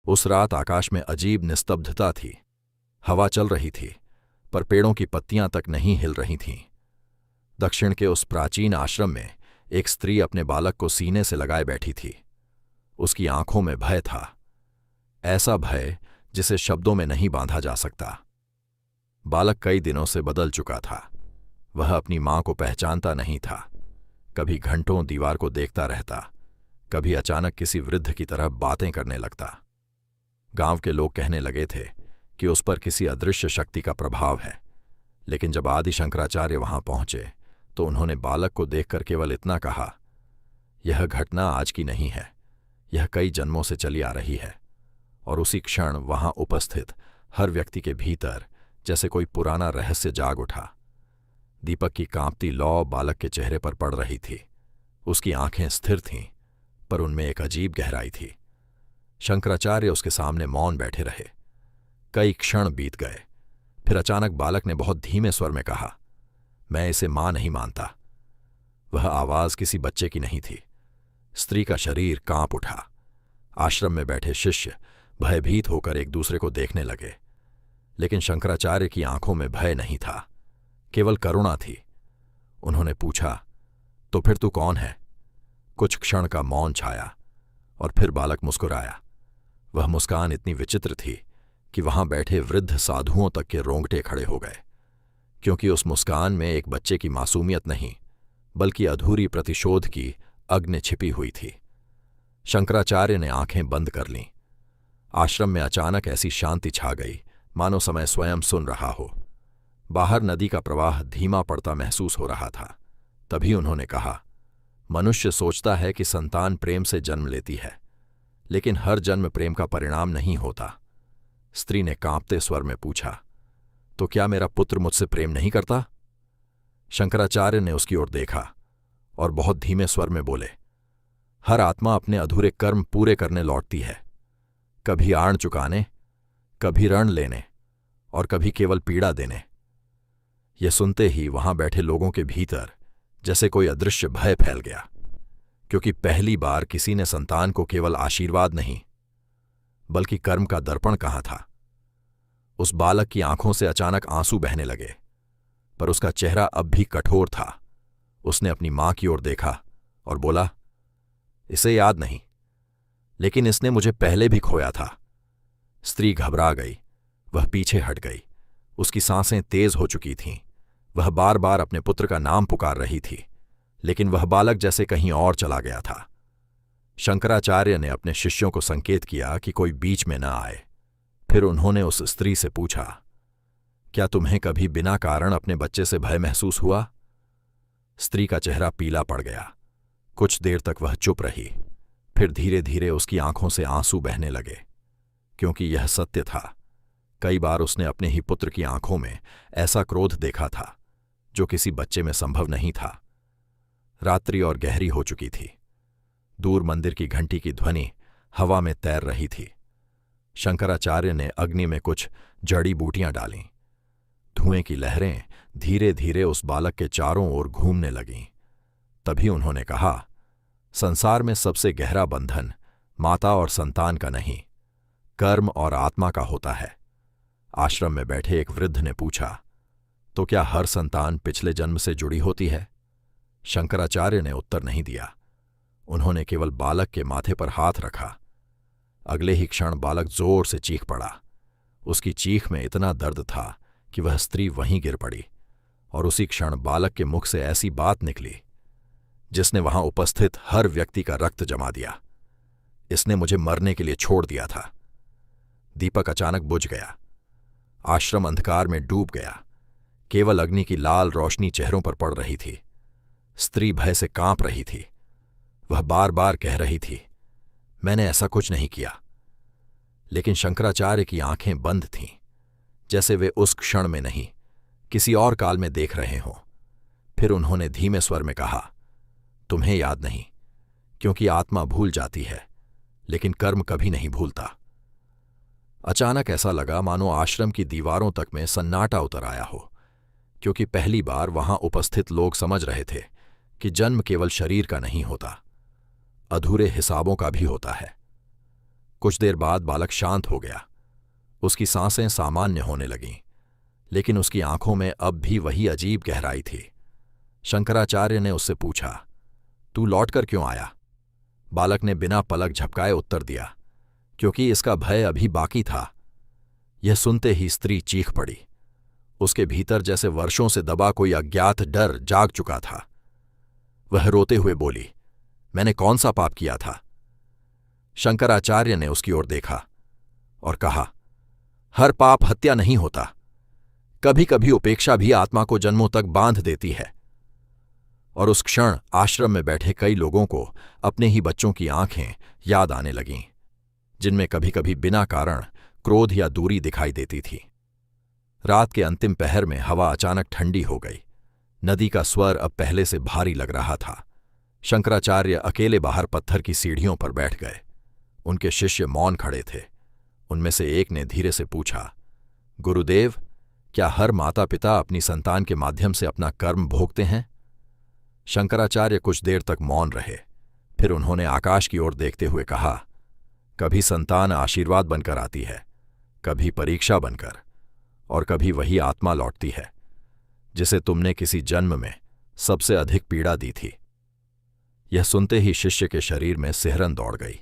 उस रात आकाश में अजीब निस्तब्धता थी। हवा चल रही थी, पर पेड़ों की पत्तियां तक नहीं हिल रही थीं। दक्षिण के उस प्राचीन आश्रम में एक स्त्री अपने बालक को सीने से लगाए बैठी थी। उसकी आंखों में भय था, ऐसा भय जिसे शब्दों में नहीं बांधा जा सकता। बालक कई दिनों से बदल चुका था। वह अपनी मां को पहचानता नहीं था। कभी घंटों दीवार को देखता रहता, कभी अचानक किसी वृद्ध की तरह बातें करने लगता। गांव के लोग कहने लगे थे कि उस पर किसी अदृश्य शक्ति का प्रभाव है, लेकिन जब आदि शंकराचार्य वहां पहुंचे तो उन्होंने बालक को देखकर केवल इतना कहा, यह घटना आज की नहीं है, यह कई जन्मों से चली आ रही है। और उसी क्षण वहां उपस्थित हर व्यक्ति के भीतर जैसे कोई पुराना रहस्य जाग उठा। दीपक की कांपती लौ बालक के चेहरे पर पड़ रही थी। उसकी आंखें स्थिर थीं, पर उनमें एक अजीब गहराई थी। शंकराचार्य उसके सामने मौन बैठे रहे। कई क्षण बीत गए। फिर अचानक बालक ने बहुत धीमे स्वर में कहा, मैं इसे मां नहीं मानता। वह आवाज किसी बच्चे की नहीं थी। स्त्री का शरीर कांप उठा। आश्रम में बैठे शिष्य भयभीत होकर एक दूसरे को देखने लगे, लेकिन शंकराचार्य की आंखों में भय नहीं था, केवल करुणा थी। उन्होंने पूछा, तो फिर तू कौन है? कुछ क्षण का मौन छाया और फिर बालक मुस्कुराया। वह मुस्कान इतनी विचित्र थी कि वहां बैठे वृद्ध साधुओं तक के रोंगटे खड़े हो गए, क्योंकि उस मुस्कान में एक बच्चे की मासूमियत नहीं, बल्कि अधूरी प्रतिशोध की अग्नि छिपी हुई थी। शंकराचार्य ने आंखें बंद कर लीं। आश्रम में अचानक ऐसी शांति छा गई मानो समय स्वयं सुन रहा हो। बाहर नदी का प्रवाह धीमा पड़ता महसूस हो रहा था। तभी उन्होंने कहा, मनुष्य सोचता है कि संतान प्रेम से जन्म लेती है, लेकिन हर जन्म प्रेम का परिणाम नहीं होता। स्त्री ने कांपते स्वर में पूछा, तो क्या मेरा पुत्र मुझसे प्रेम नहीं करता? शंकराचार्य ने उसकी ओर देखा और बहुत धीमे स्वर में बोले, हर आत्मा अपने अधूरे कर्म पूरे करने लौटती है, कभी आण चुकाने, कभी ऋण लेने और कभी केवल पीड़ा देने। यह सुनते ही वहां बैठे लोगों के भीतर जैसे कोई अदृश्य भय फैल गया, क्योंकि पहली बार किसी ने संतान को केवल आशीर्वाद नहीं बल्कि कर्म का दर्पण कहा था। उस बालक की आंखों से अचानक आंसू बहने लगे, पर उसका चेहरा अब भी कठोर था। उसने अपनी मां की ओर देखा और बोला, इसे याद नहीं, लेकिन इसने मुझे पहले भी खोया था। स्त्री घबरा गई। वह पीछे हट गई। उसकी सांसें तेज हो चुकी थीं। वह बार बार अपने पुत्र का नाम पुकार रही थी, लेकिन वह बालक जैसे कहीं और चला गया था। शंकराचार्य ने अपने शिष्यों को संकेत किया कि कोई बीच में न आए। फिर उन्होंने उस स्त्री से पूछा, क्या तुम्हें कभी बिना कारण अपने बच्चे से भय महसूस हुआ? स्त्री का चेहरा पीला पड़ गया। कुछ देर तक वह चुप रही। फिर धीरे धीरे उसकी आंखों से आंसू बहने लगे, क्योंकि यह सत्य था। कई बार उसने अपने ही पुत्र की आंखों में ऐसा क्रोध देखा था जो किसी बच्चे में संभव नहीं था। रात्रि और गहरी हो चुकी थी। दूर मंदिर की घंटी की ध्वनि हवा में तैर रही थी। शंकराचार्य ने अग्नि में कुछ जड़ी बूटियां डालीं। धुएं की लहरें धीरे धीरे उस बालक के चारों ओर घूमने लगीं। तभी उन्होंने कहा, संसार में सबसे गहरा बंधन माता और संतान का नहीं, कर्म और आत्मा का होता है। आश्रम में बैठे एक वृद्ध ने पूछा, तो क्या हर संतान पिछले जन्म से जुड़ी होती है? शंकराचार्य ने उत्तर नहीं दिया। उन्होंने केवल बालक के माथे पर हाथ रखा। अगले ही क्षण बालक जोर से चीख पड़ा। उसकी चीख में इतना दर्द था कि वह स्त्री वहीं गिर पड़ी, और उसी क्षण बालक के मुख से ऐसी बात निकली जिसने वहां उपस्थित हर व्यक्ति का रक्त जमा दिया। इसने मुझे मरने के लिए छोड़ दिया था। दीपक अचानक बुझ गया। आश्रम अंधकार में डूब गया। केवल अग्नि की लाल रोशनी चेहरों पर पड़ रही थी। स्त्री भय से कांप रही थी। वह बार बार कह रही थी, मैंने ऐसा कुछ नहीं किया। लेकिन शंकराचार्य की आंखें बंद थीं, जैसे वे उस क्षण में नहीं, किसी और काल में देख रहे हों। फिर उन्होंने धीमे स्वर में कहा, तुम्हें याद नहीं, क्योंकि आत्मा भूल जाती है, लेकिन कर्म कभी नहीं भूलता। अचानक ऐसा लगा मानो आश्रम की दीवारों तक में सन्नाटा उतर आया हो, क्योंकि पहली बार वहां उपस्थित लोग समझ रहे थे कि जन्म केवल शरीर का नहीं होता, अधूरे हिसाबों का भी होता है। कुछ देर बाद बालक शांत हो गया। उसकी सांसें सामान्य होने लगीं, लेकिन उसकी आंखों में अब भी वही अजीब गहराई थी। शंकराचार्य ने उससे पूछा, तू लौटकर क्यों आया? बालक ने बिना पलक झपकाए उत्तर दिया, क्योंकि इसका भय अभी बाकी था। यह सुनते ही स्त्री चीख पड़ी। उसके भीतर जैसे वर्षों से दबा कोई अज्ञात डर जाग चुका था। वह रोते हुए बोली, मैंने कौन सा पाप किया था? शंकराचार्य ने उसकी ओर देखा और कहा, हर पाप हत्या नहीं होता। कभी कभी उपेक्षा भी आत्मा को जन्मों तक बांध देती है। और उस क्षण आश्रम में बैठे कई लोगों को अपने ही बच्चों की आंखें याद आने लगीं, जिनमें कभी कभी बिना कारण क्रोध या दूरी दिखाई देती थी। रात के अंतिम पहर में हवा अचानक ठंडी हो गई। नदी का स्वर अब पहले से भारी लग रहा था। शंकराचार्य अकेले बाहर पत्थर की सीढ़ियों पर बैठ गए। उनके शिष्य मौन खड़े थे। उनमें से एक ने धीरे से पूछा, गुरुदेव, क्या हर माता पिता अपनी संतान के माध्यम से अपना कर्म भोगते हैं? शंकराचार्य कुछ देर तक मौन रहे। फिर उन्होंने आकाश की ओर देखते हुए कहा, कभी संतान आशीर्वाद बनकर आती है, कभी परीक्षा बनकर, और कभी वही आत्मा लौटती है जिसे तुमने किसी जन्म में सबसे अधिक पीड़ा दी थी। यह सुनते ही शिष्य के शरीर में सिहरन दौड़ गई,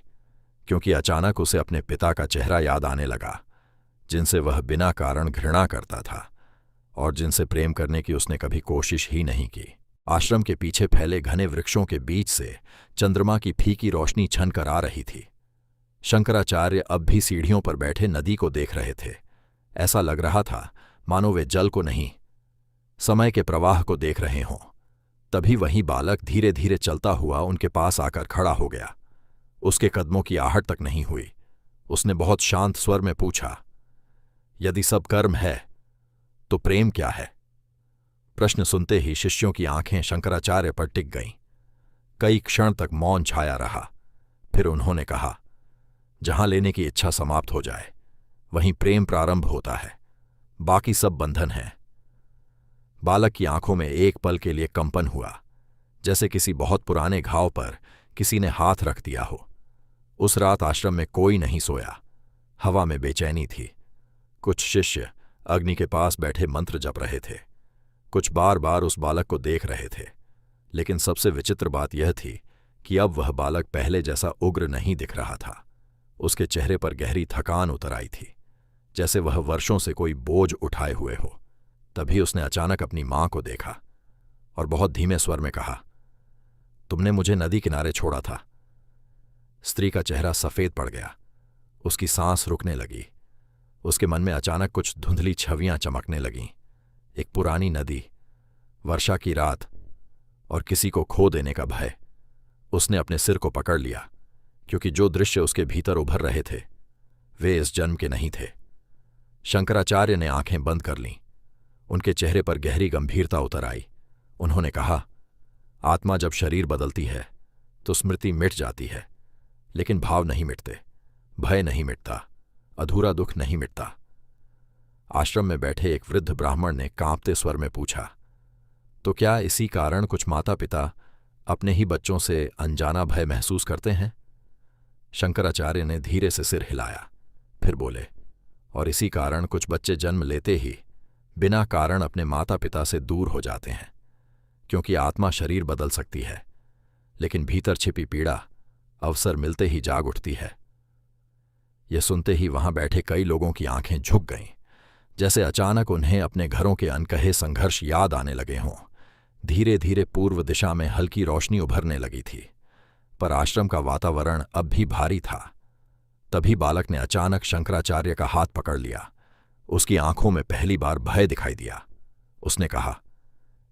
क्योंकि अचानक उसे अपने पिता का चेहरा याद आने लगा, जिनसे वह बिना कारण घृणा करता था और जिनसे प्रेम करने की उसने कभी कोशिश ही नहीं की। आश्रम के पीछे फैले घने वृक्षों के बीच से चंद्रमा की फीकी रोशनी छनकर आ रही थी। शंकराचार्य अब भी सीढ़ियों पर बैठे नदी को देख रहे थे। ऐसा लग रहा था मानो वे जल को नहीं, समय के प्रवाह को देख रहे हों। तभी वही बालक धीरे धीरे चलता हुआ उनके पास आकर खड़ा हो गया। उसके कदमों की आहट तक नहीं हुई। उसने बहुत शांत स्वर में पूछा, यदि सब कर्म है तो प्रेम क्या है? प्रश्न सुनते ही शिष्यों की आंखें शंकराचार्य पर टिक गईं। कई क्षण तक मौन छाया रहा। फिर उन्होंने कहा, जहां लेने की इच्छा समाप्त हो जाए वहीं प्रेम प्रारंभ होता है, बाकी सब बंधन है। बालक की आंखों में एक पल के लिए कंपन हुआ, जैसे किसी बहुत पुराने घाव पर किसी ने हाथ रख दिया हो। उस रात आश्रम में कोई नहीं सोया। हवा में बेचैनी थी। कुछ शिष्य अग्नि के पास बैठे मंत्र जप रहे थे, कुछ बार बार उस बालक को देख रहे थे। लेकिन सबसे विचित्र बात यह थी कि अब वह बालक पहले जैसा उग्र नहीं दिख रहा था। उसके चेहरे पर गहरी थकान उतर आई थी, जैसे वह वर्षों से कोई बोझ उठाए हुए हो। तभी उसने अचानक अपनी मां को देखा और बहुत धीमे स्वर में कहा, तुमने मुझे नदी किनारे छोड़ा था। स्त्री का चेहरा सफेद पड़ गया। उसकी सांस रुकने लगी। उसके मन में अचानक कुछ धुंधली छवियां चमकने लगीं। एक पुरानी नदी, वर्षा की रात और किसी को खो देने का भय। उसने अपने सिर को पकड़ लिया, क्योंकि जो दृश्य उसके भीतर उभर रहे थे वे इस जन्म के नहीं थे। शंकराचार्य ने आंखें बंद कर लीं। उनके चेहरे पर गहरी गंभीरता उतर आई। उन्होंने कहा, आत्मा जब शरीर बदलती है तो स्मृति मिट जाती है, लेकिन भाव नहीं मिटते, भय नहीं मिटता, अधूरा दुख नहीं मिटता। आश्रम में बैठे एक वृद्ध ब्राह्मण ने कांपते स्वर में पूछा, तो क्या इसी कारण कुछ माता पिता अपने ही बच्चों से अनजाना भय महसूस करते हैं? शंकराचार्य ने धीरे से सिर हिलाया। फिर बोले, और इसी कारण कुछ बच्चे जन्म लेते ही बिना कारण अपने माता पिता से दूर हो जाते हैं, क्योंकि आत्मा शरीर बदल सकती है, लेकिन भीतर छिपी पीड़ा अवसर मिलते ही जाग उठती है। यह सुनते ही वहां बैठे कई लोगों की आंखें झुक गईं, जैसे अचानक उन्हें अपने घरों के अनकहे संघर्ष याद आने लगे हों। धीरे धीरे पूर्व दिशा में हल्की रोशनी उभरने लगी थी, पर आश्रम का वातावरण अब भी भारी था। तभी बालक ने अचानक शंकराचार्य का हाथ पकड़ लिया। उसकी आंखों में पहली बार भय दिखाई दिया। उसने कहा,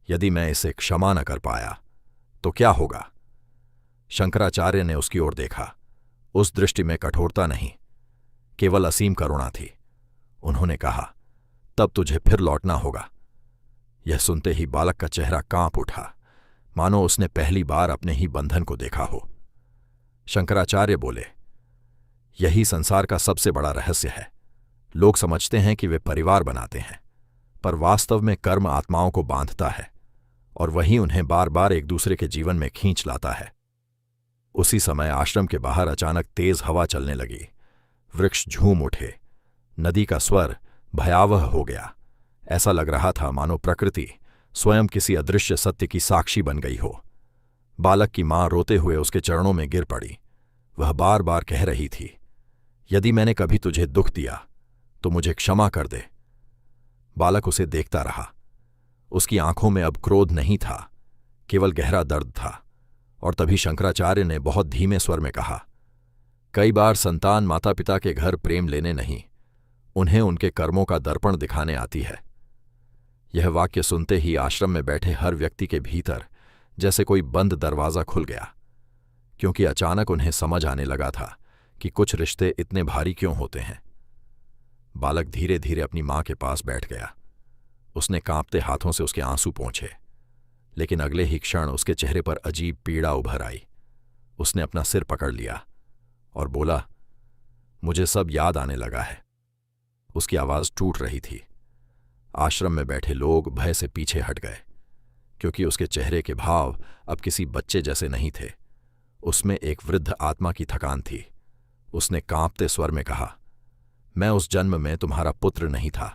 यदि मैं इसे क्षमा न कर पाया तो क्या होगा? शंकराचार्य ने उसकी ओर देखा। उस दृष्टि में कठोरता नहीं, केवल असीम करुणा थी। उन्होंने कहा, तब तुझे फिर लौटना होगा। यह सुनते ही बालक का चेहरा कांप उठा, मानो उसने पहली बार अपने ही बंधन को देखा हो। शंकराचार्य बोले, यही संसार का सबसे बड़ा रहस्य है। लोग समझते हैं कि वे परिवार बनाते हैं, पर वास्तव में कर्म आत्माओं को बांधता है और वही उन्हें बार बार एक दूसरे के जीवन में खींच लाता है। उसी समय आश्रम के बाहर अचानक तेज हवा चलने लगी, वृक्ष झूम उठे। नदी का स्वर भयावह हो गया। ऐसा लग रहा था मानो प्रकृति स्वयं किसी अदृश्य सत्य की साक्षी बन गई हो। बालक की मां रोते हुए उसके चरणों में गिर पड़ी। वह बार बार कह रही थी, यदि मैंने कभी तुझे दुख दिया तो मुझे क्षमा कर दे। बालक उसे देखता रहा। उसकी आंखों में अब क्रोध नहीं था, केवल गहरा दर्द था। और तभी शंकराचार्य ने बहुत धीमे स्वर में कहा, कई बार संतान माता पिता के घर प्रेम लेने नहीं, उन्हें उनके कर्मों का दर्पण दिखाने आती है। यह वाक्य सुनते ही आश्रम में बैठे हर व्यक्ति के भीतर जैसे कोई बंद दरवाजा खुल गया, क्योंकि अचानक उन्हें समझ आने लगा था कि कुछ रिश्ते इतने भारी क्यों होते हैं। बालक धीरे धीरे अपनी मां के पास बैठ गया। उसने कांपते हाथों से उसके आंसू पोंछे, लेकिन अगले ही क्षण उसके चेहरे पर अजीब पीड़ा उभर आई। उसने अपना सिर पकड़ लिया और बोला, मुझे सब याद आने लगा है। उसकी आवाज टूट रही थी। आश्रम में बैठे लोग भय से पीछे हट गए, क्योंकि उसके चेहरे के भाव अब किसी बच्चे जैसे नहीं थे। उसमें एक वृद्ध आत्मा की थकान थी। उसने कांपते स्वर में कहा, मैं उस जन्म में तुम्हारा पुत्र नहीं था।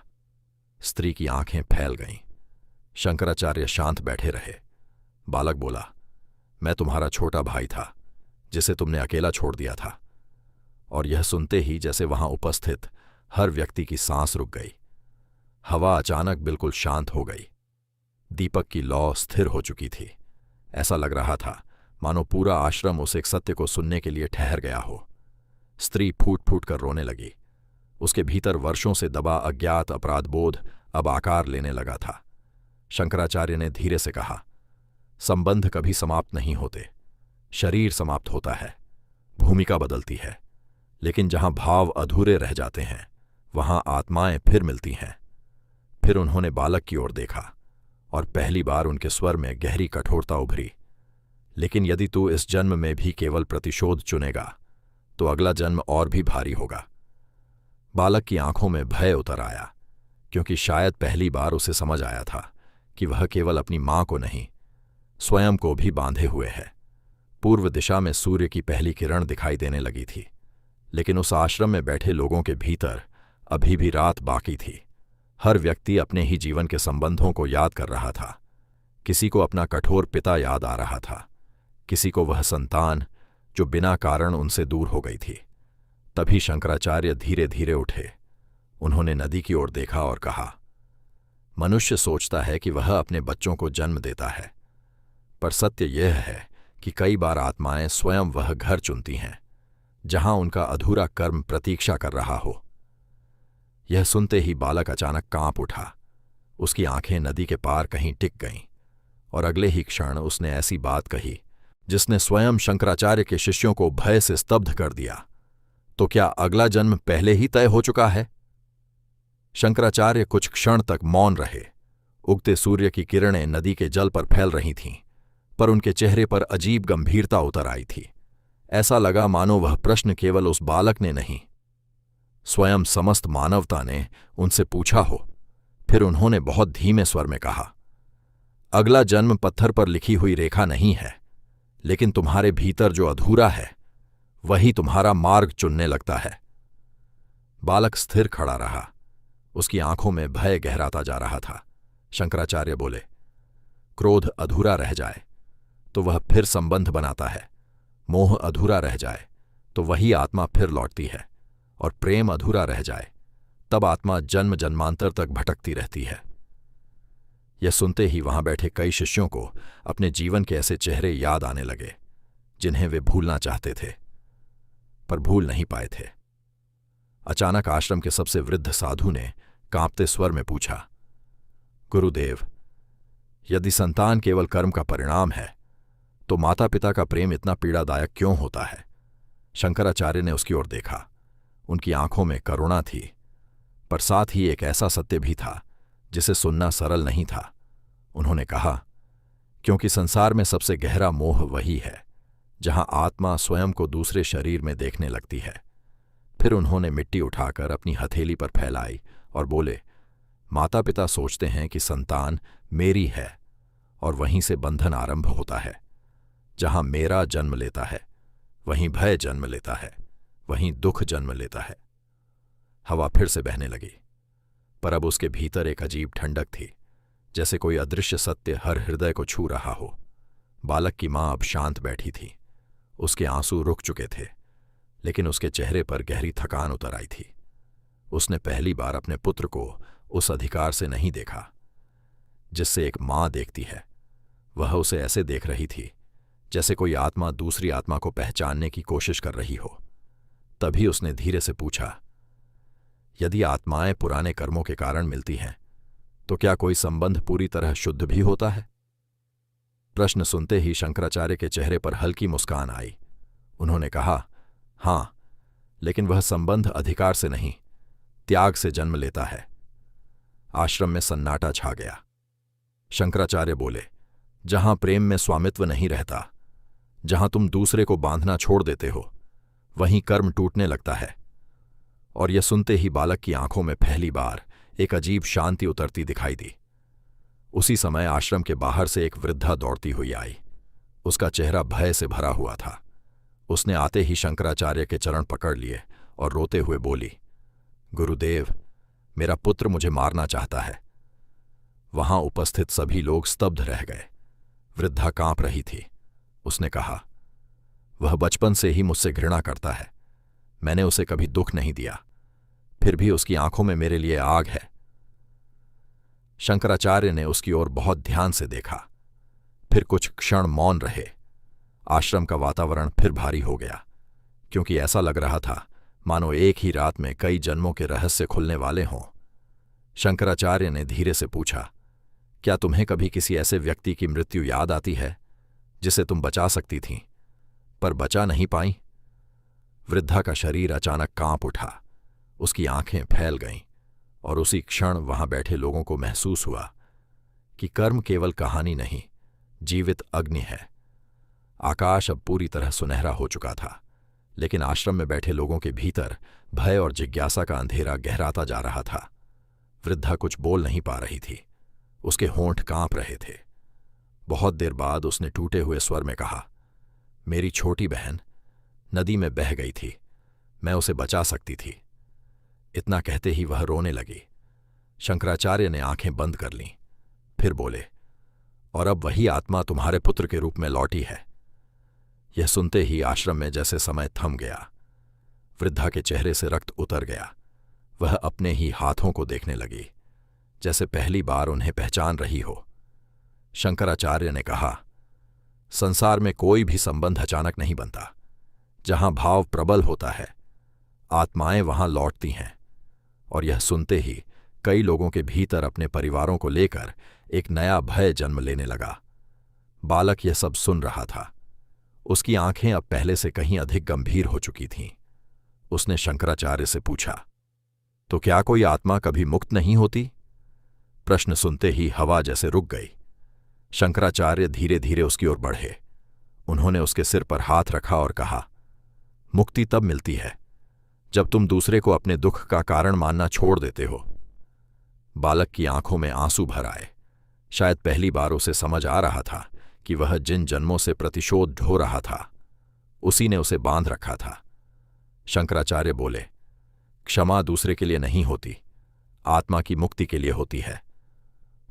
स्त्री की आंखें फैल गईं। शंकराचार्य शांत बैठे रहे। बालक बोला, मैं तुम्हारा छोटा भाई था, जिसे तुमने अकेला छोड़ दिया था। और यह सुनते ही जैसे वहां उपस्थित हर व्यक्ति की सांस रुक गई। हवा अचानक बिल्कुल शांत हो गई। दीपक की लौ स्थिर हो चुकी थी। ऐसा लग रहा था मानो पूरा आश्रम उस एक सत्य को सुनने के लिए ठहर गया हो। स्त्री फूट फूट कर रोने लगी। उसके भीतर वर्षों से दबा अज्ञात अपराधबोध अब आकार लेने लगा था। शंकराचार्य ने धीरे से कहा, संबंध कभी समाप्त नहीं होते। शरीर समाप्त होता है, भूमिका बदलती है, लेकिन जहां भाव अधूरे रह जाते हैं वहां आत्माएं फिर मिलती हैं। फिर उन्होंने बालक की ओर देखा और पहली बार उनके स्वर में गहरी कठोरता उभरी। लेकिन यदि तू इस जन्म में भी केवल प्रतिशोध चुनेगा तो अगला जन्म और भी भारी होगा। बालक की आंखों में भय उतर आया, क्योंकि शायद पहली बार उसे समझ आया था कि वह केवल अपनी मां को नहीं, स्वयं को भी बांधे हुए है। पूर्व दिशा में सूर्य की पहली किरण दिखाई देने लगी थी, लेकिन उस आश्रम में बैठे लोगों के भीतर अभी भी रात बाकी थी। हर व्यक्ति अपने ही जीवन के संबंधों को याद कर रहा था। किसी को अपना कठोर पिता याद आ रहा था, किसी को वह संतान जो बिना कारण उनसे दूर हो गई थी। तभी शंकराचार्य धीरे धीरे उठे। उन्होंने नदी की ओर देखा और कहा, मनुष्य सोचता है कि वह अपने बच्चों को जन्म देता है, पर सत्य यह है कि कई बार आत्माएं स्वयं वह घर चुनती हैं जहां उनका अधूरा कर्म प्रतीक्षा कर रहा हो। यह सुनते ही बालक अचानक कांप उठा। उसकी आंखें नदी के पार कहीं टिक गईं और अगले ही क्षण उसने ऐसी बात कही जिसने स्वयं शंकराचार्य के शिष्यों को भय से स्तब्ध कर दिया। तो क्या अगला जन्म पहले ही तय हो चुका है? शंकराचार्य कुछ क्षण तक मौन रहे। उगते सूर्य की किरणें नदी के जल पर फैल रही थीं, पर उनके चेहरे पर अजीब गंभीरता उतर आई थी। ऐसा लगा मानो वह प्रश्न केवल उस बालक ने नहीं, स्वयं समस्त मानवता ने उनसे पूछा हो। फिर उन्होंने बहुत धीमे स्वर में कहा, अगला जन्म पत्थर पर लिखी हुई रेखा नहीं है, लेकिन तुम्हारे भीतर जो अधूरा है वही तुम्हारा मार्ग चुनने लगता है। बालक स्थिर खड़ा रहा। उसकी आंखों में भय गहराता जा रहा था। शंकराचार्य बोले, क्रोध अधूरा रह जाए तो वह फिर संबंध बनाता है, मोह अधूरा रह जाए तो वही आत्मा फिर लौटती है, और प्रेम अधूरा रह जाए तब आत्मा जन्म जन्मांतर तक भटकती रहती है। यह सुनते ही वहां बैठे कई शिष्यों को अपने जीवन के ऐसे चेहरे याद आने लगे जिन्हें वे भूलना चाहते थे पर भूल नहीं पाए थे। अचानक आश्रम के सबसे वृद्ध साधु ने कांपते स्वर में पूछा, गुरुदेव, यदि संतान केवल कर्म का परिणाम है तो माता पिता का प्रेम इतना पीड़ादायक क्यों होता है? शंकराचार्य ने उसकी ओर देखा। उनकी आंखों में करुणा थी, पर साथ ही एक ऐसा सत्य भी था जिसे सुनना सरल नहीं था। उन्होंने कहा, क्योंकि संसार में सबसे गहरा मोह वही है जहां आत्मा स्वयं को दूसरे शरीर में देखने लगती है। फिर उन्होंने मिट्टी उठाकर अपनी हथेली पर फैलाई और बोले, माता पिता सोचते हैं कि संतान मेरी है, और वहीं से बंधन आरंभ होता है। जहां मेरा जन्म लेता है वहीं भय जन्म लेता है, वहीं दुख जन्म लेता है। हवा फिर से बहने लगी, पर अब उसके भीतर एक अजीब ठंडक थी, जैसे कोई अदृश्य सत्य हर हृदय को छू रहा हो। बालक की मां अब शांत बैठी थी। उसके आंसू रुक चुके थे, लेकिन उसके चेहरे पर गहरी थकान उतर आई थी। उसने पहली बार अपने पुत्र को उस अधिकार से नहीं देखा जिससे एक मां देखती है। वह उसे ऐसे देख रही थी जैसे कोई आत्मा दूसरी आत्मा को पहचानने की कोशिश कर रही हो। तभी उसने धीरे से पूछा, यदि आत्माएं पुराने कर्मों के कारण मिलती हैं, तो क्या कोई संबंध पूरी तरह शुद्ध भी होता है? प्रश्न सुनते ही शंकराचार्य के चेहरे पर हल्की मुस्कान आई। उन्होंने कहा, हां, लेकिन वह संबंध अधिकार से नहीं, त्याग से जन्म लेता है। आश्रम में सन्नाटा छा गया। शंकराचार्य बोले, जहां प्रेम में स्वामित्व नहीं रहता, जहां तुम दूसरे को बांधना छोड़ देते हो, वहीं कर्म टूटने लगता है। और यह सुनते ही बालक की आंखों में पहली बार एक अजीब शांति उतरती दिखाई दी। उसी समय आश्रम के बाहर से एक वृद्धा दौड़ती हुई आई। उसका चेहरा भय से भरा हुआ था। उसने आते ही शंकराचार्य के चरण पकड़ लिए और रोते हुए बोली, गुरुदेव, मेरा पुत्र मुझे मारना चाहता है। वहां उपस्थित सभी लोग स्तब्ध रह गए। वृद्धा कांप रही थी। उसने कहा, वह बचपन से ही मुझसे घृणा करता है। मैंने उसे कभी दुख नहीं दिया, फिर भी उसकी आंखों में मेरे लिए आग है। शंकराचार्य ने उसकी ओर बहुत ध्यान से देखा। फिर कुछ क्षण मौन रहे। आश्रम का वातावरण फिर भारी हो गया, क्योंकि ऐसा लग रहा था मानो एक ही रात में कई जन्मों के रहस्य खुलने वाले हों। शंकराचार्य ने धीरे से पूछा, क्या तुम्हें कभी किसी ऐसे व्यक्ति की मृत्यु याद आती है जिसे तुम बचा सकती थीं, पर बचा नहीं पाई? वृद्धा का शरीर अचानक कांप उठा। उसकी आंखें फैल गईं और उसी क्षण वहां बैठे लोगों को महसूस हुआ कि कर्म केवल कहानी नहीं, जीवित अग्नि है। आकाश अब पूरी तरह सुनहरा हो चुका था, लेकिन आश्रम में बैठे लोगों के भीतर भय और जिज्ञासा का अंधेरा गहराता जा रहा था। वृद्धा कुछ बोल नहीं पा रही थी। उसके होंठ कांप रहे थे। बहुत देर बाद उसने टूटे हुए स्वर में कहा, मेरी छोटी बहन नदी में बह गई थी, मैं उसे बचा सकती थी। इतना कहते ही वह रोने लगी। शंकराचार्य ने आंखें बंद कर लीं। फिर बोले, और अब वही आत्मा तुम्हारे पुत्र के रूप में लौटी है। यह सुनते ही आश्रम में जैसे समय थम गया। वृद्धा के चेहरे से रक्त उतर गया। वह अपने ही हाथों को देखने लगी, जैसे पहली बार उन्हें पहचान रही हो। शंकराचार्य ने कहा, संसार में कोई भी संबंध अचानक नहीं बनता। जहां भाव प्रबल होता है, आत्माएं वहां लौटती हैं। और यह सुनते ही कई लोगों के भीतर अपने परिवारों को लेकर एक नया भय जन्म लेने लगा। बालक यह सब सुन रहा था। उसकी आंखें अब पहले से कहीं अधिक गंभीर हो चुकी थीं। उसने शंकराचार्य से पूछा, तो क्या कोई आत्मा कभी मुक्त नहीं होती? प्रश्न सुनते ही हवा जैसे रुक गई। शंकराचार्य धीरे धीरे उसकी ओर बढ़े। उन्होंने उसके सिर पर हाथ रखा और कहा, मुक्ति तब मिलती है जब तुम दूसरे को अपने दुख का कारण मानना छोड़ देते हो। बालक की आंखों में आंसू भर आए। शायद पहली बार उसे समझ आ रहा था कि वह जिन जन्मों से प्रतिशोध ढो रहा था, उसी ने उसे बांध रखा था। शंकराचार्य बोले, क्षमा दूसरे के लिए नहीं होती, आत्मा की मुक्ति के लिए होती है।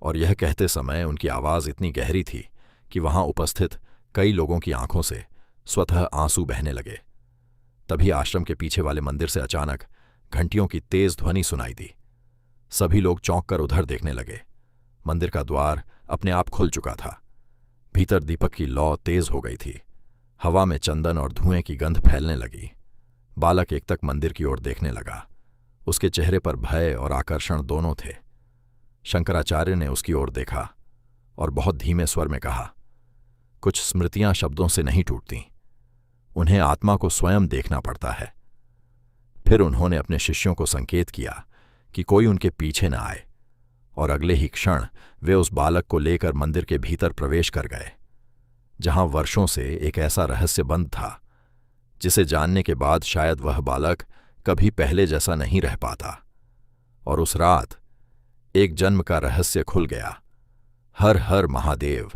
और यह कहते समय उनकी आवाज इतनी गहरी थी कि वहां उपस्थित कई लोगों की आंखों से स्वतः आंसू बहने लगे। तभी आश्रम के पीछे वाले मंदिर से अचानक घंटियों की तेज ध्वनि सुनाई दी। सभी लोग चौंक कर उधर देखने लगे। मंदिर का द्वार अपने आप खुल चुका था। भीतर दीपक की लौ तेज हो गई थी। हवा में चंदन और धुएं की गंध फैलने लगी। बालक एकटक मंदिर की ओर देखने लगा। उसके चेहरे पर भय और आकर्षण दोनों थे। शंकराचार्य ने उसकी ओर देखा और बहुत धीमे स्वर में कहा, कुछ स्मृतियां शब्दों से नहीं टूटती, उन्हें आत्मा को स्वयं देखना पड़ता है। फिर उन्होंने अपने शिष्यों को संकेत किया कि कोई उनके पीछे न आए, और अगले ही क्षण वे उस बालक को लेकर मंदिर के भीतर प्रवेश कर गए, जहां वर्षों से एक ऐसा रहस्य बंद था जिसे जानने के बाद शायद वह बालक कभी पहले जैसा नहीं रह पाता। और उस रात एक जन्म का रहस्य खुल गया। हर हर महादेव।